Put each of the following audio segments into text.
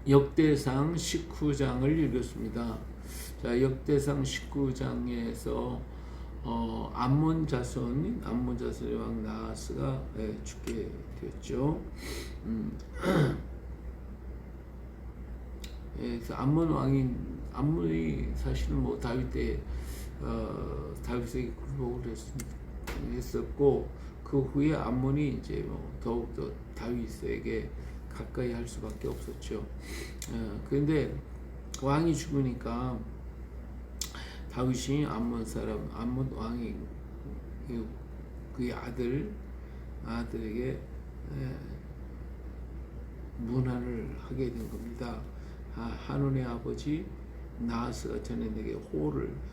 역대상 19장을 읽었습니다. 자, 역대상 19장에서 암몬 자손의 왕 나하스가 죽게 되었죠. 그래서 암몬이 사실은 뭐 다윗 때 다윗에게 굴복을 했었고, 그 후에 암몬이 이제 뭐 더욱더 다윗에게 가까이 할 수밖에 없었죠. 그런데 왕이 죽으니까 다윗이 암몬 왕이 그의 아들에게 문화를 하게 된 겁니다. 한온의 아버지 나하스가 전에 내게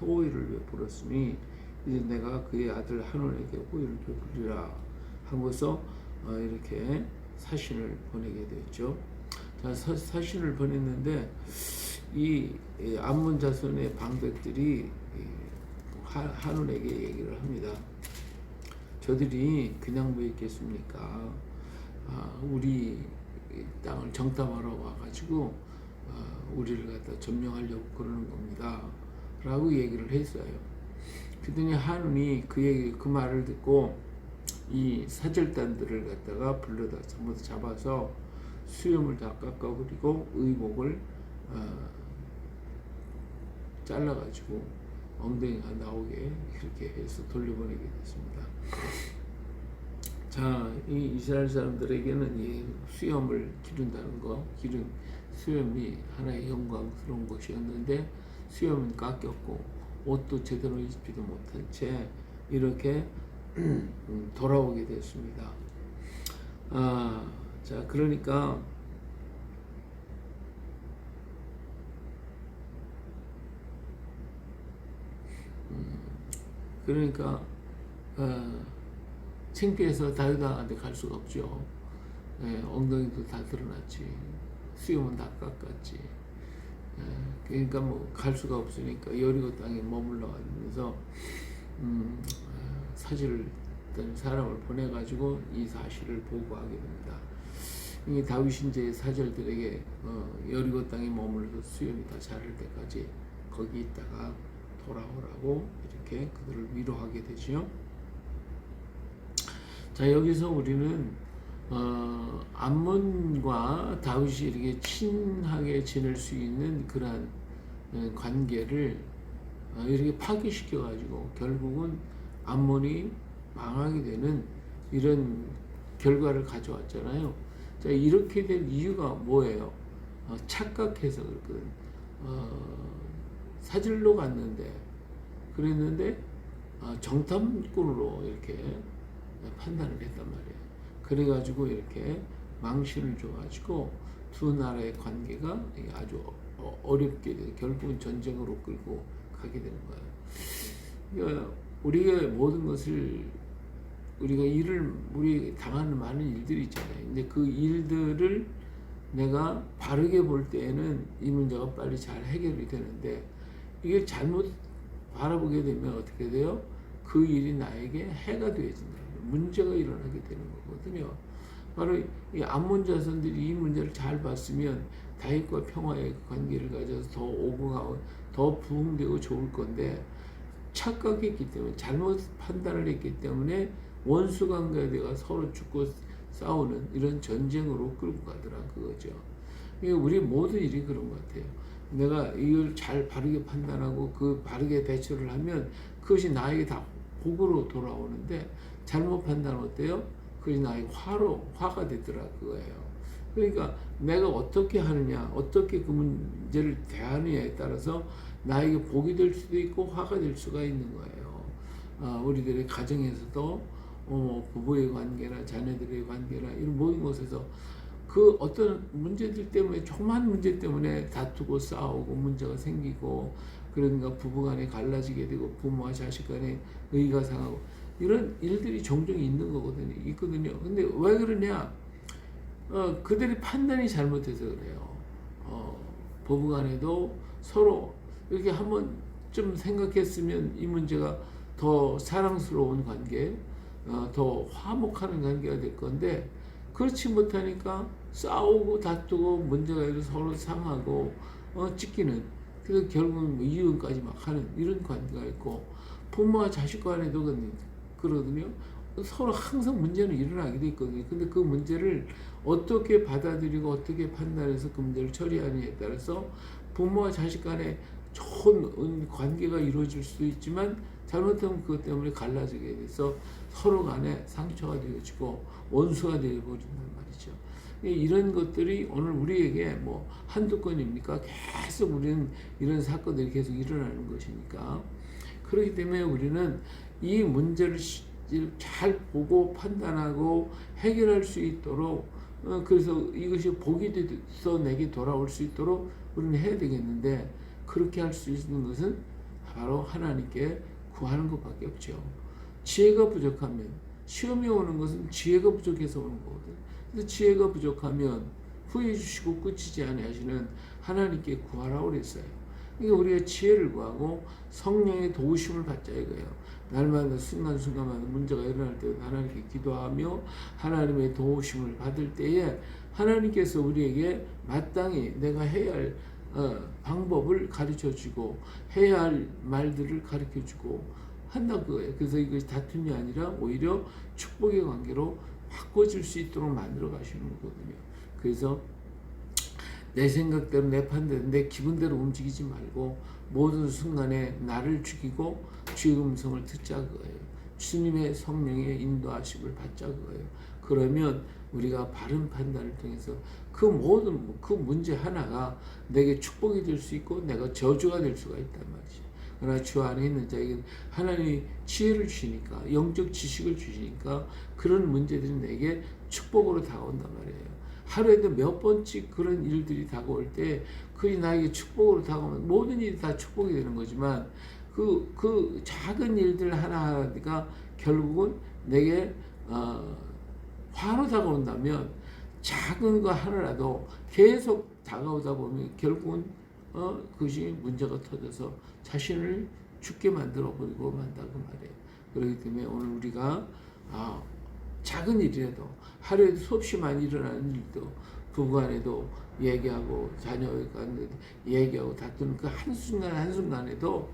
호의를 베풀었으니 이제 내가 그의 아들 한온에게 호의를 베풀리라 하고서 이렇게 사신을 보내게 되었죠. 자, 사신을 보냈는데 이 암몬 자손의 방백들이 한온에게 얘기를 합니다. 저들이 그냥 뭐 있겠습니까? 우리 땅을 정탐하러 와가지고 우리를 갖다 점령하려고 그러는 겁니다 라고 얘기를 했어요. 그랬더니 한운이 그 말을 듣고 이 사절단들을 갖다가 불러다 전부 잡아서 수염을 다 깎아버리고 의복을 잘라가지고 엉덩이가 나오게 그렇게 해서 돌려보내게 됐습니다. 자, 이 이스라엘 사람들에게는 이 수염을 기른다는 거, 수염이 하나의 영광스러운 것이었는데 수염은 깎였고 옷도 제대로 입지도 못한 채 이렇게 돌아오게 됐습니다. 자, 그러니까 창피해서 다윗한테 갈 수가 없죠. 엉덩이도 다 드러났지, 수염은 다 깎았지. 그러니까 뭐 갈 수가 없으니까 여리고 땅에 머물러 가면서 사지를 어떤 사람을 보내가지고 이 사실을 보고하게 됩니다. 이 다윗이 이제 사절들에게 여리고 땅에 머물러서 수염이 다 자랄 때까지 거기 있다가 돌아오라고 이렇게 그들을 위로하게 되죠. 자, 여기서 우리는 암몬과 다윗이 이렇게 친하게 지낼 수 있는 그러한 관계를 이렇게 파괴시켜 가지고 결국은 암몬이 망하게 되는 이런 결과를 가져왔잖아요. 자, 이렇게 된 이유가 뭐예요? 착각해서 그렇거든. 사질로 갔는데 그랬는데 정탐꾼으로 이렇게 판단을 했단 말이에요. 그래가지고 이렇게 망신을 줘가지고 두 나라의 관계가 아주 어렵게 돼 결국은 전쟁으로 끌고 가게 되는 거예요. 그러니까 우리가 모든 것을 우리 당하는 많은 일들이 있잖아요. 근데 그 일들을 내가 바르게 볼 때에는 이 문제가 빨리 잘 해결이 되는데 이게 잘못 바라보게 되면 어떻게 돼요? 그 일이 나에게 해가 되어진다. 문제가 일어나게 되는 거거든요. 바로 이 암몬 자손들이 이 문제를 잘 봤으면 다윗과 평화의 관계를 가져서 더 오공하고 더 부흥되고 좋을 건데 착각했기 때문에 잘못 판단을 했기 때문에 원수 관계가 서로 죽고 싸우는 이런 전쟁으로 끌고 가더라 그거죠. 우리 모든 일이 그런 것 같아요. 내가 이걸 잘 바르게 판단하고 그 바르게 대처를 하면 그것이 나에게 다 복으로 돌아오는데 잘못 판단은 어때요? 그것이 나에게 화가 되더라 그거예요. 그러니까 내가 어떻게 하느냐, 어떻게 그 문제를 대하느냐에 따라서 나에게 복이 될 수도 있고 화가 될 수가 있는 거예요. 우리들의 가정에서도 부부의 관계나 자녀들의 관계나 이런 모든 곳에서 그 어떤 문제들 때문에 조그만 문제 때문에 다투고 싸우고 문제가 생기고 그러니까 부부간에 갈라지게 되고 부모와 자식 간에 의가 상하고 이런 일들이 종종 있거든요. 근데 왜 그러냐? 그들의 판단이 잘못해서 그래요. 부부간에도 서로 이렇게 한번 좀 생각했으면 이 문제가 더 사랑스러운 관계, 더 화목하는 관계가 될 건데 그렇지 못하니까 싸우고 다투고 문제가 있고 서로 상하고 찢기는, 그래서 결국은 뭐 이혼까지 막 하는 이런 관계가 있고, 부모와 자식 간에도 그러거든요. 서로 항상 문제는 일어나게 돼 있거든요. 근데 그 문제를 어떻게 받아들이고 어떻게 판단해서 그 문제를 처리하느냐에 따라서 부모와 자식 간에 좋은 관계가 이루어질 수도 있지만, 잘못하면 그것 때문에 갈라지게 돼서 서로 간에 상처가 되어지고 원수가 되어버린단 말이죠. 이런 것들이 오늘 우리에게 뭐 한두 건입니까? 계속 우리는 이런 사건들이 계속 일어나는 것이니까. 그렇기 때문에 우리는 이 문제를 잘 보고 판단하고 해결할 수 있도록, 그래서 이것이 복이 돼서 내게 돌아올 수 있도록 우리는 해야 되겠는데, 그렇게 할 수 있는 것은 바로 하나님께 구하는 것밖에 없죠. 지혜가 부족하면, 시험이 오는 것은 지혜가 부족해서 오는 거거든. 그래서 지혜가 부족하면 후회해 주시고 끝이지 아니하시는 하나님께 구하라고 그랬어요. 그러니까 우리가 지혜를 구하고 성령의 도우심을 받자 이거예요. 날마다 순간순간마다 문제가 일어날 때 하나님께 기도하며 하나님의 도우심을 받을 때에 하나님께서 우리에게 마땅히 내가 해야 할 방법을 가르쳐주고 해야 할 말들을 가르쳐주고 한다 그거예요. 그래서 이것이 다툼이 아니라 오히려 축복의 관계로 바꿔질 수 있도록 만들어 가시는 거거든요. 그래서 내 생각대로 내 판단대로 내 기분대로 움직이지 말고 모든 순간에 나를 죽이고 주의 음성을 듣자 그거예요. 주님의 성령의 인도하심을 받자 그거예요. 그러면 우리가 바른 판단을 통해서 그 모든 그 문제 하나가 내게 축복이 될 수 있고 내가 저주가 될 수가 있단 말이죠. 그러나 주 안에 있는 자에게 하나님이 지혜를 주시니까, 영적 지식을 주시니까 그런 문제들이 내게 축복으로 다가온단 말이에요. 하루에도 몇 번씩 그런 일들이 다가올 때 그게 나에게 축복으로 다가오면 모든 일이 다 축복이 되는 거지만, 그 작은 일들 하나하나가 결국은 내게 화로 다가온다면, 작은 거 하나라도 계속 다가오다 보면 결국은 그것이 문제가 터져서 자신을 죽게 만들어 버리고 만다 그 말이에요. 그렇기 때문에 오늘 우리가 작은 일이라도 하루에도 수없이 많이 일어나는 일도 부부간에도 얘기하고 자녀간에도 얘기하고 다투는 그 한순간 한순간에도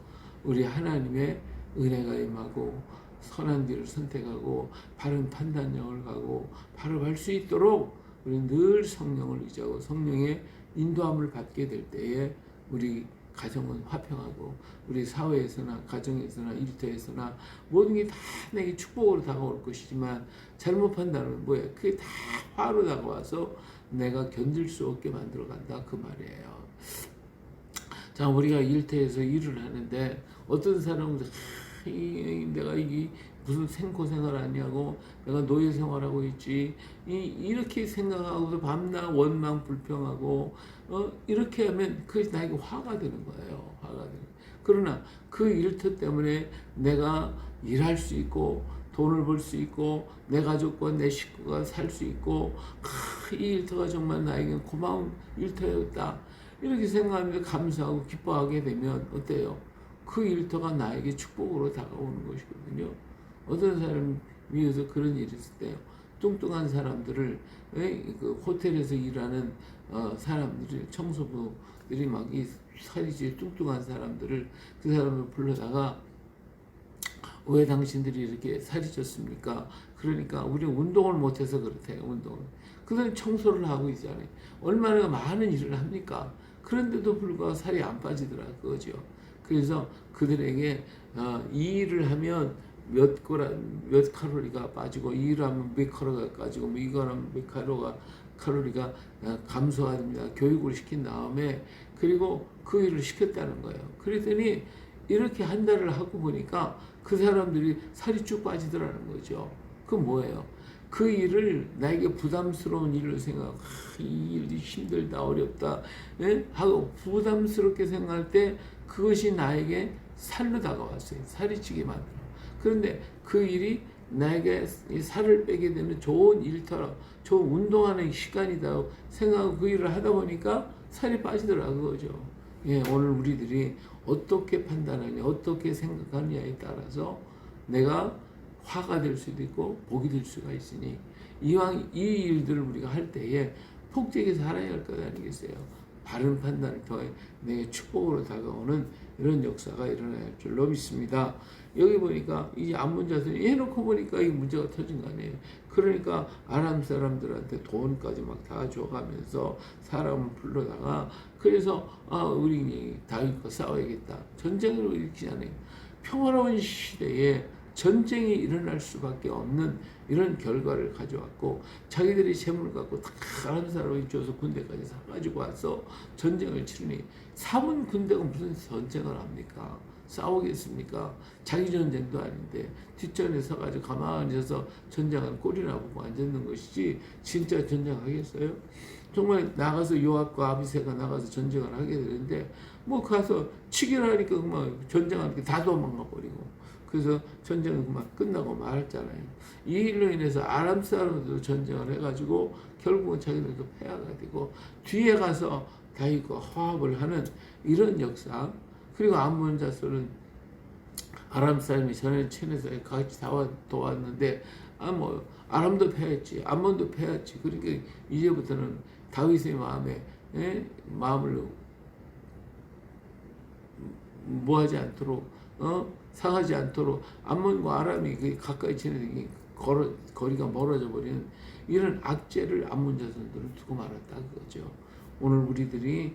우리 하나님의 은혜가 임하고 선한 길을 선택하고 바른 판단력을 가고 바로 갈 수 있도록 우리 늘 성령을 의지하고 성령의 인도함을 받게 될 때에 우리 가정은 화평하고 우리 사회에서나 가정에서나 일터에서나 모든 게 다 내게 축복으로 다가올 것이지만, 잘못 판단은 뭐예요? 그게 다 화로 다가와서 내가 견딜 수 없게 만들어 간다 그 말이에요. 자, 우리가 일터에서 일을 하는데 어떤 사람은 내가 이게 무슨 생고생활 아니냐고, 내가 노예 생활하고 있지, 이렇게 생각하고도 밤낮 원망 불평하고 이렇게 하면 그것이 나에게 화가 되는 거예요. 화가 되는. 그러나 그 일터 때문에 내가 일할 수 있고 돈을 벌 수 있고 내 가족과 내 식구가 살 수 있고, 이 일터가 정말 나에게 고마운 일터였다 이렇게 생각하면서 감사하고 기뻐하게 되면 어때요? 그 일터가 나에게 축복으로 다가오는 것이거든요. 어떤 사람이 위해서 그런 일이 있을 때요. 뚱뚱한 사람들을, 그 호텔에서 일하는 사람들이, 청소부들이 막 이 살이 제일 뚱뚱한 사람들을, 그 사람을 불러다가 왜 당신들이 이렇게 살이 쪘습니까? 그러니까 우리는 운동을 못해서 그렇대요. 운동을. 그들은 청소를 하고 있잖아요. 얼마나 많은 일을 합니까? 그런데도 불구하고 살이 안 빠지더라 그거죠. 그래서 그들에게 이 일을 하면 몇 칼로리가 빠지고, 이 일을 하면 몇 칼로리가 빠지고, 뭐 이걸 하면 몇 칼로리가 감소합니다. 교육을 시킨 다음에 그리고 그 일을 시켰다는 거예요. 그랬더니 이렇게 한 달을 하고 보니까 그 사람들이 살이 쭉 빠지더라는 거죠. 그 뭐예요? 그 일을 나에게 부담스러운 일로 생각하고, 이 일이 힘들다 어렵다 하고 부담스럽게 생각할 때 그것이 나에게 살로 다가왔어요. 살이 찌게 만들어. 그런데 그 일이 나에게 살을 빼게 되는 좋은 일터라, 좋은 운동하는 시간이다 생각하고 그 일을 하다 보니까 살이 빠지더라 그거죠. 예, 오늘 우리들이 어떻게 판단하냐, 어떻게 생각하느냐에 따라서 내가 화가 될 수도 있고 복이 될 수가 있으니, 이왕 이 일들을 우리가 할 때에 폭되게 살아야 할 것 아니겠어요? 바른 판단을 통해 내게 축복으로 다가오는 이런 역사가 일어나야 할 줄로 믿습니다. 여기 보니까 이 암몬 자손이 해놓고 보니까 이 문제가 터진 거 아니에요. 그러니까 아람 사람들한테 돈까지 막 다 줘가면서 사람을 불러다가 그래서 우리 다윗과 싸워야겠다. 전쟁을 일으키잖아요. 평화로운 시대에 전쟁이 일어날 수밖에 없는 이런 결과를 가져왔고 자기들이 재물을 갖고 다 아람 사람이 줘서 군대까지 사가지고 와서 전쟁을 치르니 삼은 군대가 무슨 전쟁을 합니까? 싸우겠습니까? 자기 전쟁도 아닌데 뒷전에 서가지고 가만히 서서 전쟁을 꼴이나 보고 앉았는 것이지 진짜 전쟁하겠어요? 정말 나가서 요압과 아비새가 나가서 전쟁을 하게 되는데 뭐 가서 치기를 하니까 막 전쟁하니까 다 도망가 버리고 그래서 전쟁은 그만 끝나고 말았잖아요. 이 일로 인해서 아람 사람들도 전쟁을 해가지고 결국은 자기들도 패하가 되고 뒤에 가서 다윗과 화합을 하는 이런 역사. 그리고 암몬 자손은 아람 사람이 전에 친해서 같이 도왔는데 뭐 아람도 패했지, 암몬도 패했지. 그러니까 이제부터는 다윗의 마음을 뭐하지 않도록 상하지 않도록 암몬과 아람이 가까이 지내는 거리가 멀어져 버리는 이런 악재를 암몬 자손들은 두고 말았다 그거죠. 오늘 우리들이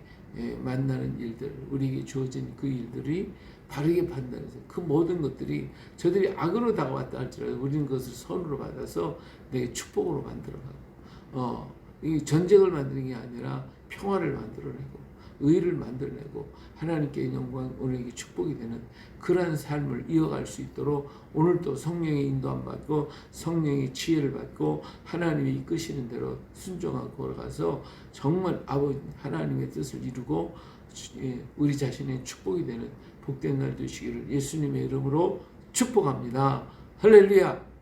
만나는 일들, 우리에게 주어진 그 일들이 바르게 판단해서 그 모든 것들이 저들이 악으로 다가왔다 할지라도 우리는 그것을 선으로 받아서 내게 축복으로 만들어가고 이 전쟁을 만드는 게 아니라 평화를 만들어내고 의를 만들어내고 하나님께 영광, 우리에게 축복이 되는 그러한 삶을 이어갈 수 있도록 오늘도 성령의 인도함 받고 성령의 지혜를 받고 하나님이 이끄시는 대로 순종하고 걸어가서 정말 아버지 하나님의 뜻을 이루고 우리 자신의 축복이 되는 복된 날 되시기를 예수님의 이름으로 축복합니다. 할렐루야.